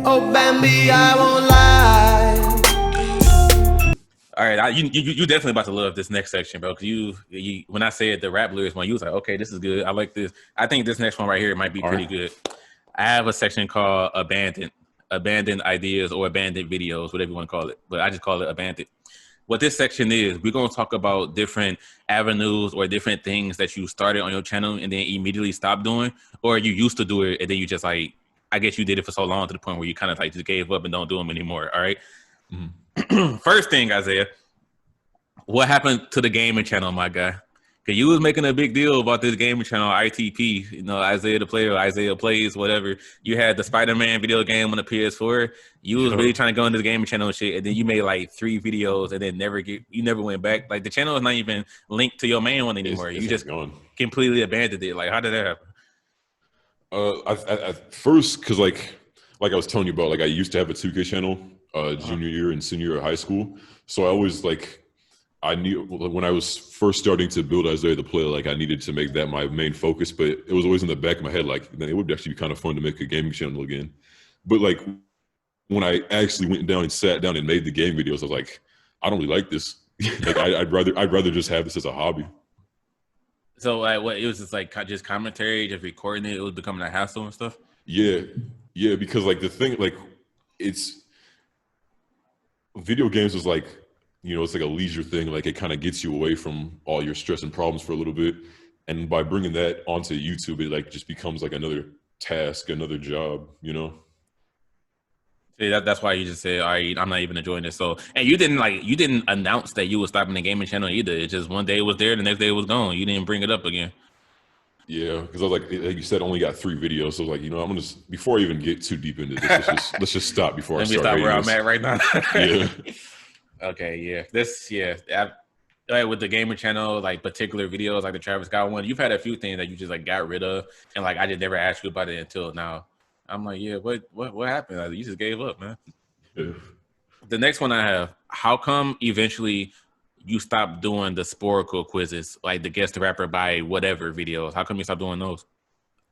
Oh, Bambi, I won't lie. All right, you definitely about to love this next section, bro. Cause you when I said the rap lyrics one, you was like, okay, this is good. I like this. I think this next one right here might be pretty good. I have a section called abandoned ideas or abandoned videos, whatever you want to call it, but I just call it abandoned. What this section is, we're gonna talk about different avenues or different things that you started on your channel and then immediately stopped doing, or you used to do it and then you just like, I guess you did it for so long to the point where you kind of like just gave up and don't do them anymore. All right. Mm-hmm. First thing, Isaiah, what happened to the gaming channel, my guy? Because you was making a big deal about this gaming channel, ITP, you know, Isaiah the Player, Isaiah Plays, whatever. You had the Spider-Man video game on the PS4. You was really trying to go into the gaming channel and shit, and then you made like 3 videos and then you never went back. Like the channel is not even linked to your main one anymore. You just gone. Completely abandoned it. Like, how did that happen? At first, because like I was telling you about, like I used to have a 2K channel junior year and senior year of high school. So I always like, I knew when I was first starting to build Isaiah the Player, like I needed to make that my main focus, but it was always in the back of my head, like it would actually be kind of fun to make a gaming channel again. But like when I actually went down and sat down and made the game videos, I was like, I don't really like this. Like I'd rather just have this as a hobby. So like what, it was just like just commentary, just recording it, it was becoming a hassle and stuff? Yeah, because like the thing, like it's video games is like, you know, it's like a leisure thing. Like it kind of gets you away from all your stress and problems for a little bit. And by bringing that onto YouTube, it like just becomes like another task, another job, you know? See, that's why you just said, all right, I'm not even enjoying this. So, and you didn't announce that you were stopping the gaming channel either. It's just one day it was there, the next day it was gone. You didn't bring it up again. Yeah, because I was like you said, only got 3 videos. So I was like, you know, I'm gonna just, before I even get too deep into this, let's just stop before I start. Let me stop where I'm at right now. Yeah. Okay, yeah. Like with the gamer channel, like particular videos, like the Travis Scott one, you've had a few things that you just like got rid of, and like I just never asked you about it until now. I'm like, yeah, what happened? Like, you just gave up, man. Yeah. The next one I have, how come eventually you stopped doing the Sporkle quizzes, like the guest rapper by whatever videos? How come you stopped doing those?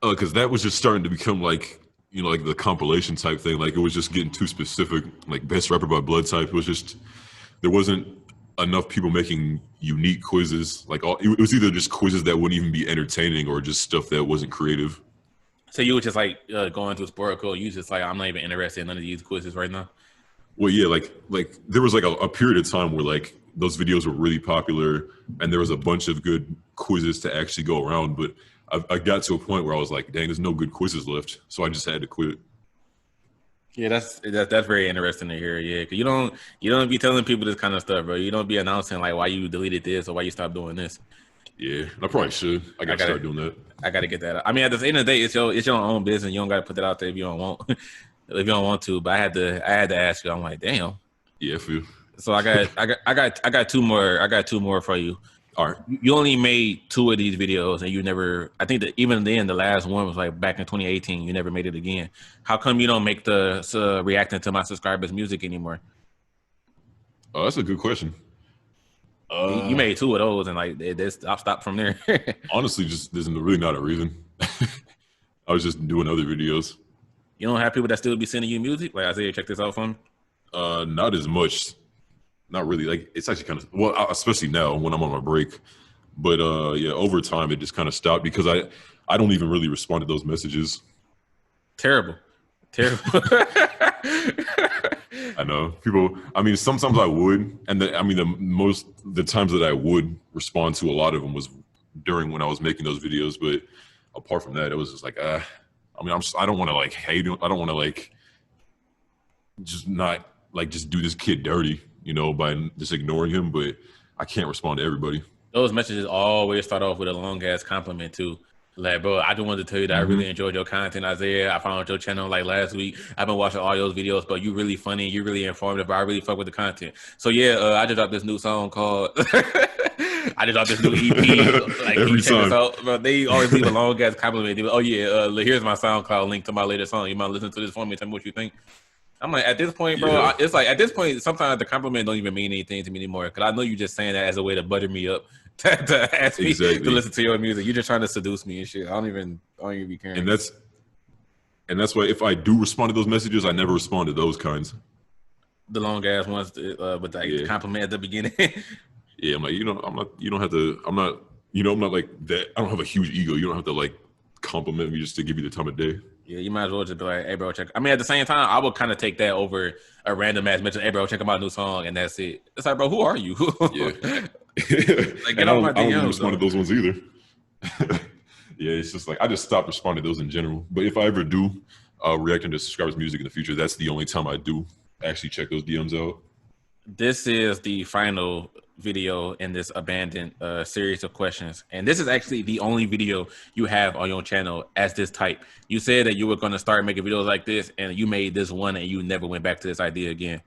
Oh, because that was just starting to become like, you know, like the compilation type thing. Like it was just getting too specific, like best rapper by blood type. It was just, there wasn't enough people making unique quizzes. Like it was either just quizzes that wouldn't even be entertaining or just stuff that wasn't creative. So you were just like going through Sporkle, you just like, I'm not even interested in none of these quizzes right now? Well, yeah, like there was like a period of time where like those videos were really popular and there was a bunch of good quizzes to actually go around. But I got to a point where I was like, dang, there's no good quizzes left. So I just had to quit. Yeah, that's very interesting to hear. Yeah, because you don't be telling people this kind of stuff, bro. You don't be announcing like why you deleted this or why you stopped doing this. Yeah, I probably should. I gotta start doing that. I gotta get that. I mean, at the end of the day, it's your own business. You don't gotta put that out there if you don't want if you don't want to. But I had to ask you. I'm like, damn. Yeah, for you. So I got 2 more. I got 2 more for you. All right. You only made 2 of these videos, and you never. I think that even then, the last one was like back in 2018. You never made it again. How come you don't make the reacting to my subscribers' music anymore? Oh, that's a good question. You made 2 of those, and like I'll stop from there. Honestly, just there's really not a reason. I was just doing other videos. You don't have people that still be sending you music? Like, Isaiah, check this out for me. Not as much. Not really. Like it's actually kind of, well, especially now when I'm on my break. But yeah, over time it just kind of stopped because I don't even really respond to those messages. Terrible. I know people. I mean, sometimes I would, and the times that I would respond to a lot of them was during when I was making those videos. But apart from that, it was just like, I mean, I don't want to like hate him. I don't want to like just not like just do this kid dirty, you know, by just ignoring him. But I can't respond to everybody. Those messages always start off with a long ass compliment too. Like, bro, I just wanted to tell you that I really enjoyed your content, Isaiah. I found your channel like last week. I've been watching all those videos, but you really funny, you really informative. I really fuck with the content. So yeah, I just dropped this new song called I just dropped this new EP. Like every time. But they always leave a long ass compliment. They be, oh yeah, here's my SoundCloud link to my latest song. You might listen to this for me and tell me what you think. I'm like, at this point, bro, it's like at this point, sometimes the compliment don't even mean anything to me anymore. Cause I know you just saying that as a way to butter me up. To ask me to listen to your music. You're just trying to seduce me and shit. I don't even be caring. And that's And that's why if I do respond to those messages, I never respond to those kinds. The long ass ones with the compliment at the beginning. Yeah, I'm like, I'm not. You don't have to. I'm not. I'm not like that. I don't have a huge ego. You don't have to like compliment me just to give you the time of day. Yeah, you might as well just be like, hey, bro, check. I mean, at the same time, I would kind of take that over a random ass mention, hey, bro, check out my new song, and that's it. It's like, bro, who are you? Yeah. Like, get off my DMs. I don't even respond to those ones either. Yeah, it's just like, I just stopped responding to those in general. But if I ever do reacting to subscribers' music in the future, that's the only time I do actually check those DMs out. This is the final video in this abandoned series of questions, and this is actually the only video you have on your channel as this type. You said that you were going to start making videos like this, and you made this one, and you never went back to this idea again.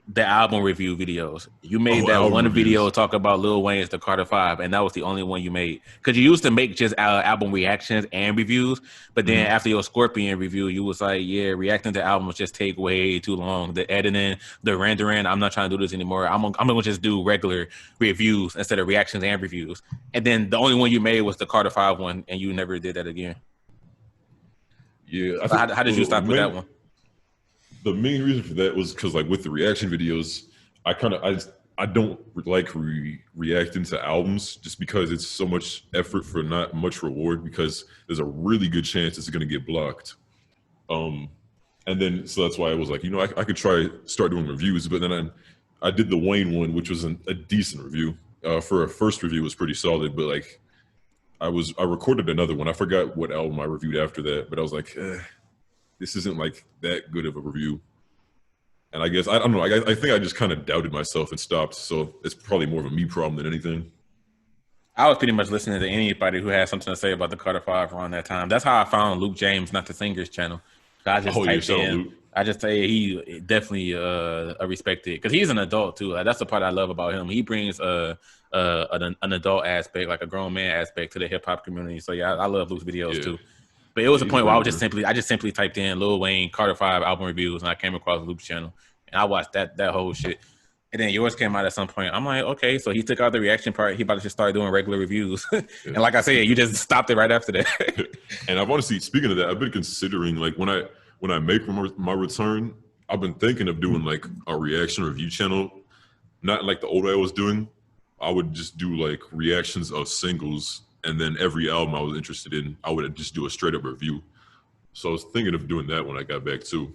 The album review videos. You made that one video talk about Lil Wayne's The Carter 5, and that was the only one you made. Because you used to make just album reactions and reviews, but then after your Scorpion review, you was like, yeah, reacting to albums just take way too long. The editing, the rendering, I'm not trying to do this anymore. I'm going to just do regular reviews instead of reactions and reviews. And then the only one you made was the Carter 5 one, and you never did that again. Yeah. So how did you stop with that one? The main reason for that was because, like, with the reaction videos, I don't like reacting to albums just because it's so much effort for not much reward, because there's a really good chance it's going to get blocked. And then so that's why I was like, I could start doing reviews, but then I did the Wayne one, which was a decent review. For a first review, it was pretty solid, but like I recorded another one. I forgot what album I reviewed after that, but I was like, this isn't like that good of a review. And I guess, I don't know, I think I just kind of doubted myself and stopped. So it's probably more of a me problem than anything. I was pretty much listening to anybody who had something to say about the Carter 5 around that time. That's how I found Luke James, Not the Singers channel. I just typed in. I just say he definitely a respected, because he's an adult too. Like, that's the part I love about him. He brings an adult aspect, like a grown man aspect, to the hip hop community. So yeah, I love Luke's videos too. But it was a point where I just simply typed in Lil Wayne Carter 5 album reviews, and I came across Luke's channel, and I watched that whole shit. And then yours came out at some point. I'm like, okay, so he took out the reaction part. He about to just start doing regular reviews. And like I said, you just stopped it right after that. And I've honestly, speaking of that, I've been considering, like, when I make my return, I've been thinking of doing like a reaction review channel, not like the old way I was doing. I would just do like reactions of singles, and then every album I was interested in, I would just do a straight up review. So I was thinking of doing that when I got back too.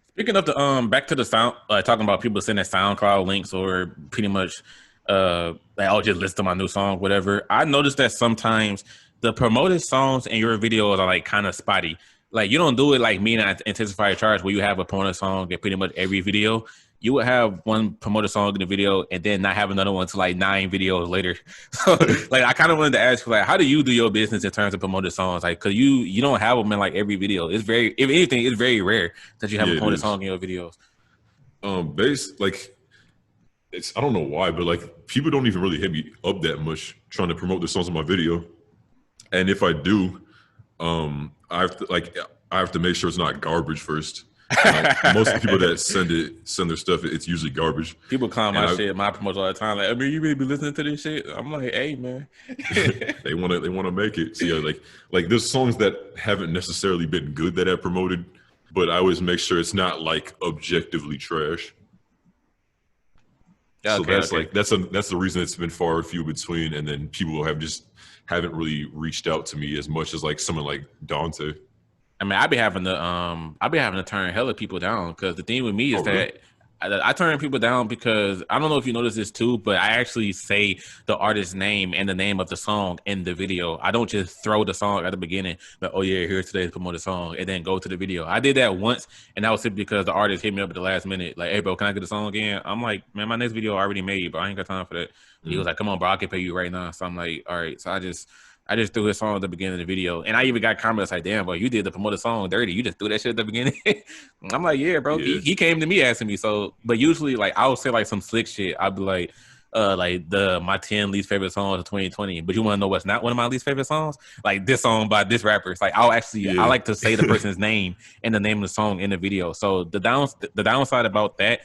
Speaking of the back to the sound, talking about people sending SoundCloud links or pretty much like, I'll just list to my new song, whatever. I noticed that sometimes the promoted songs in your videos are like kind of spotty. Like, you don't do it like me and Intensify Charge, where you have a promoted song in pretty much every video. You would have one promoted song in the video and then not have another one until like 9 videos later. So like, I kind of wanted to ask you, like, how do you do your business in terms of promoted songs? Like, cause you don't have them in like every video. It's very, if anything, it's very rare that you have a promoted song in your videos. I don't know why, but like, people don't even really hit me up that much trying to promote the songs in my video. And if I do, I have to make sure it's not garbage first. Most people that send their stuff, it's usually garbage. People clown my shit, my promotion all the time. Like, I mean, you really be listening to this shit? I'm like, hey, man. They want to make it. So yeah, like there's songs that haven't necessarily been good that I promoted, but I always make sure it's not like objectively trash. Yeah, so that's the reason it's been far and few between, and then people haven't really reached out to me as much as like someone like Dante. I mean, I be having to turn hella people down, because the thing with me is that I turn people down because I don't know if you notice this too, but I actually say the artist's name and the name of the song in the video. I don't just throw the song at the beginning, like, oh yeah, here's today's promoted song, and then go to the video. I did that once, and that was simply because the artist hit me up at the last minute, like, hey bro, can I get the song again? I'm like, man, my next video already made, but I ain't got time for that. He was like, come on, bro, I can pay you right now. So I'm like, all right. So I just threw his song at the beginning of the video. And I even got comments like, damn, bro, you did the promoted song dirty. You just threw that shit at the beginning. I'm like, yeah, bro. Yeah. He came to me asking me. So, but usually, like, I would say like some slick shit. I'd be like my 10 least favorite songs of 2020. But you want to know what's not one of my least favorite songs? Like this song by this rapper. It's like, I like to say the person's name and the name of the song in the video. So the downside about that,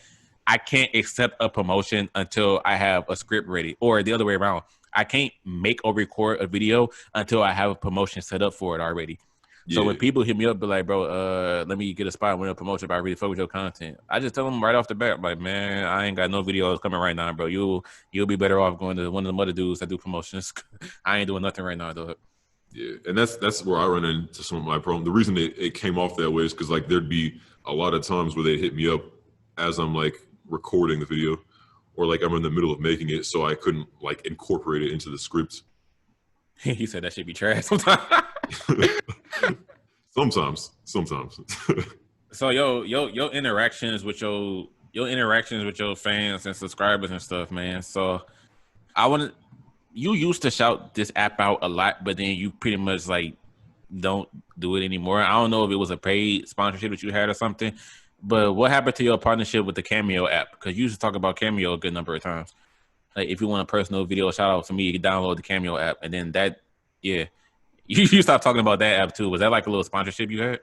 I can't accept a promotion until I have a script ready, or the other way around. I can't make or record a video until I have a promotion set up for it already. So when Yeah. people hit me up, be like, bro, let me get a spot, win a promotion if I really fuck with your content. I just tell them right off the bat, like, man, I ain't got no videos coming right now, bro. You'll be better off going to one of the other dudes that do promotions. I ain't doing nothing right now, though. Yeah, and that's where I run into some of my problem. The reason it came off that way is because like there'd be a lot of times where they hit me up as I'm like recording the video, or like I'm in the middle of making it, so I couldn't like incorporate it into the script. He said that should be trash sometimes. Sometimes. So your interactions with your fans and subscribers and stuff, man. So you used to shout this app out a lot, but then you pretty much like don't do it anymore. I don't know if it was a paid sponsorship that you had or something, but what happened to your partnership with the Cameo app? Because you used to talk about Cameo a good number of times. Like if you want a personal video shout out to me, you can download the Cameo app, and then you stopped talking about that app too. Was that like a little sponsorship you had?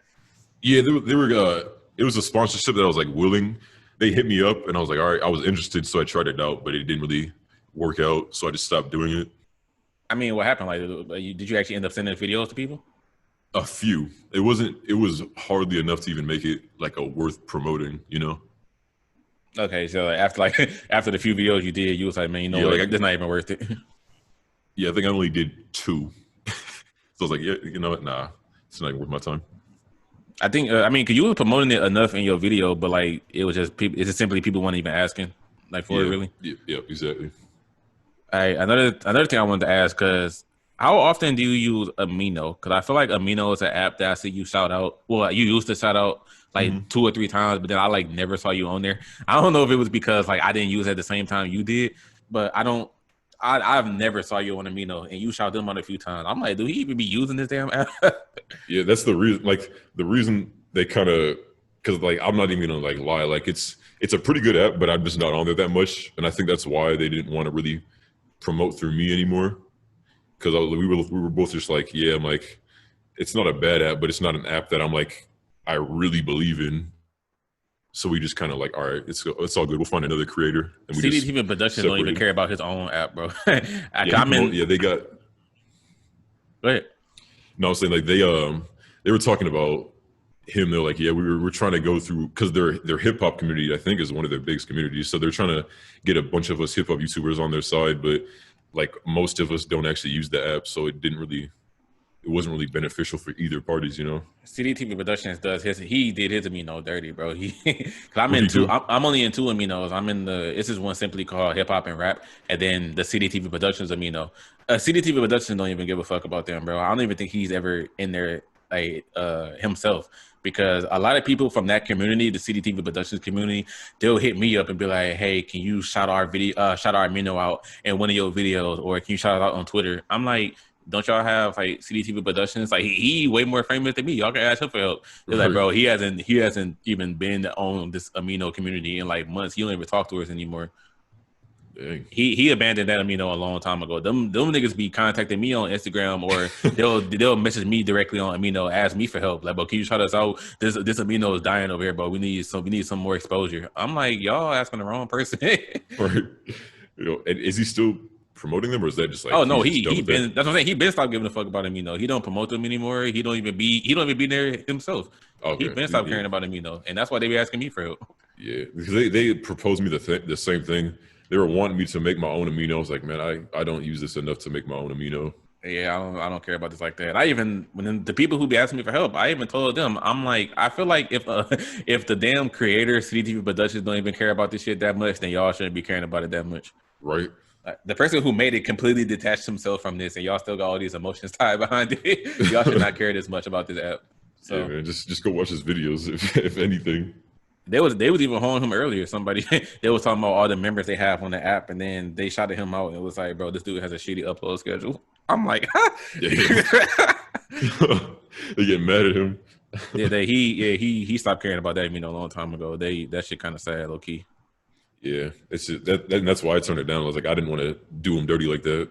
Yeah, they were. It was a sponsorship that I was like willing. They hit me up, and I was like, all right, I was interested, so I tried it out, but it didn't really work out, so I just stopped doing it. I mean, what happened? Like, did you actually end up sending videos to people? A few. It wasn't. It was hardly enough to even make it like a worth promoting. You know. Okay, so after the few videos you did, you was like, man, you know, this not even worth it. Yeah, I think I only did 2. So I was like, yeah, you know what? Nah, it's not even worth my time. I think, because you were promoting it enough in your video, but like it was just people. It's just simply people weren't even asking, like for it really. Yeah, exactly. All right, another thing I wanted to ask, because how often do you use Amino? Because I feel like Amino is an app that I see you shout out. Well, you used to shout out like 2 or 3 times, but then I like never saw you on there. I don't know if it was because like I didn't use it at the same time you did, but I've never saw you on Amino, and you shout them out a few times. I'm like, do he even be using this damn app? Yeah, that's the reason. Like the reason they kind of, because like I'm not even gonna like lie. Like it's a pretty good app, but I'm just not on there that much, and I think that's why they didn't want to really promote through me anymore. Because we were both just like, yeah, I'm like, it's not a bad app, but it's not an app that I'm like I really believe in. So we just kind of like, all right, it's all good. We'll find another creator. And we CDTV Productions don't even care about his own app, bro. They got. Go ahead. No, I'm saying like they were talking about him. They're like, yeah, we're trying to go through, because their hip hop community, I think, is one of their biggest communities. So they're trying to get a bunch of us hip hop YouTubers on their side, but like most of us don't actually use the app, so it wasn't really beneficial for either parties, you know. CDTV Productions did his Amino dirty, bro. I'm only in 2 Aminos. I'm in this is one simply called Hip Hop and Rap, and then the CDTV Productions Amino. CDTV Productions don't even give a fuck about them, bro. I don't even think he's ever in there like himself, because a lot of people from that community, the CDTV Productions community, they'll hit me up and be like, hey, can you shout our Amino out in one of your videos, or can you shout it out on Twitter? I'm like, don't y'all have like CDTV Productions? Like he way more famous than me. Y'all can ask him for help. They're like, bro, he hasn't even been on this Amino community in like months. He don't even talk to us anymore. Dang. He abandoned that Amino a long time ago. Them niggas be contacting me on Instagram, or they'll message me directly on Amino, ask me for help. Like, bro, can you shout us out? This Amino is dying over here, bro. We need some more exposure. I'm like, y'all asking the wrong person. Right. You know, and is he still promoting them, or is that just like? Oh no, he been. That's what I'm saying. He been stopped giving a fuck about Amino. He don't promote them anymore. He don't even be there himself. Okay. He been stopped caring about Amino, and that's why they be asking me for help. Yeah, because they proposed me the same thing. They were wanting me to make my own Amino. I was like, man, I don't use this enough to make my own Amino. Yeah, I don't care about this like that. When the people who be asking me for help, I even told them, I'm like, I feel like if the damn creator CDTV Productions don't even care about this shit that much, then y'all shouldn't be caring about it that much. Right. The person who made it completely detached himself from this, and y'all still got all these emotions tied behind it. Y'all should not care this much about this app. So yeah, man, just go watch his videos if anything. They was even holding him earlier. Somebody they was talking about all the members they have on the app, and then they shouted him out. And it was like, bro, this dude has a shitty upload schedule. I'm like, They get mad at him. he stopped caring about that a long time ago. That shit kind of sad, low key. Yeah, it's just, that's why I turned it down. I was like, I didn't want to do him dirty like that.